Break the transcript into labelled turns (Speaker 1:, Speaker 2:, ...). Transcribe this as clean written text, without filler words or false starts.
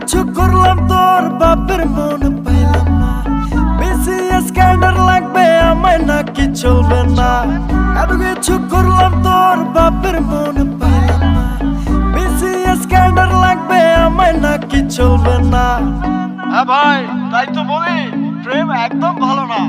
Speaker 1: কিছু করলাম তোর বাপের মন পাইলাম না। বিসিএস ক্যাডার লাগবে আমায় নাকি চলবে না। এত কিছু করলাম তোর বাপের মন পাইলাম না। বিসিএস ক্যাডার লাগবে আমায় নাকি চলবে না।
Speaker 2: হ্যাঁ ভাই, তাই তো বলি, প্রেম একদম ভালো না।